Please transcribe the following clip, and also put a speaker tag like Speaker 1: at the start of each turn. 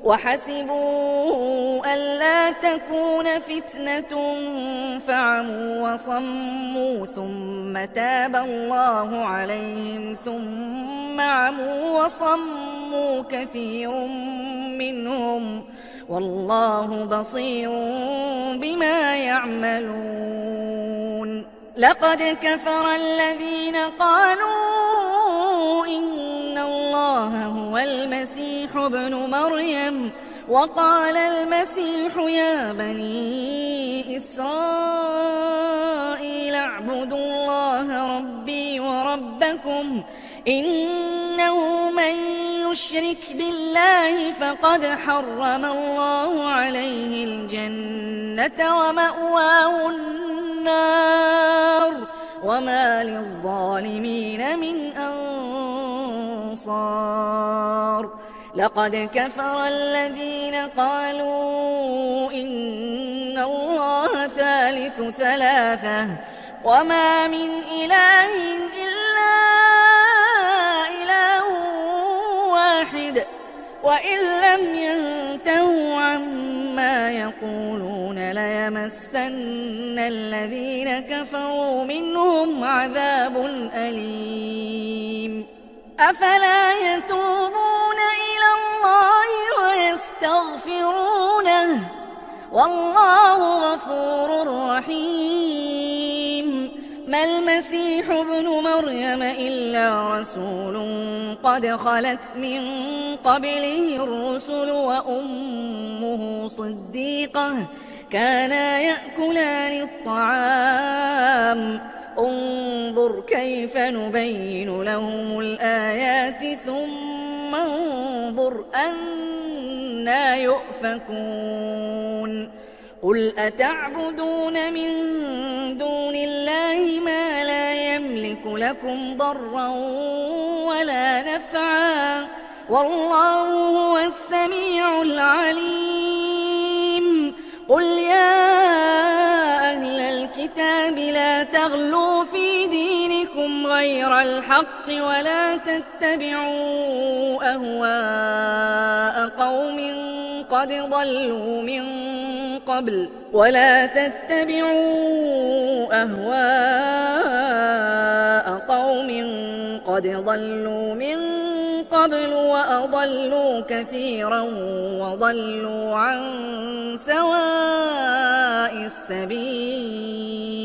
Speaker 1: وحسبوا ألا تكون فتنة فعموا وصموا ثم تاب الله عليهم ثم عموا وصموا كثير منهم والله بصير بما يعملون. لقد كفر الذين قالوا إن الله هو المسيح ابن مريم وقال المسيح يا بني إسرائيل اعبدوا الله ربي وربكم إنه من يشرك بالله فقد حرم الله عليه الجنة ومأواه النار وما للظالمين من أنصار. لقد كفر الذين قالوا إن الله ثالث ثلاثة وما من إله إلا إله واحد وإن لم ينتهوا عما يقولون ليمسن الذين كفروا منهم عذاب أليم. أفلا يتوبون إلى الله ويستغفرونه والله غفور رحيم. ما المسيح ابن مريم إلا رسول قد خلت من قبله الرسل وأمه صديقة كانا يأكلان الطعام انظر كيف نبين لهم الآيات ثم انظر أنى يؤفكون. قل أتعبدون من دون الله ما لا يملك لكم ضرا ولا نفعا والله هو السميع العليم. قل يا أهل الكتاب لا تغلوا في دينكم غير الحق ولا تتبعوا أهواء قوم قد ضلوا من قبل وأضلوا كثيرا وضلوا عن سواء السبيل.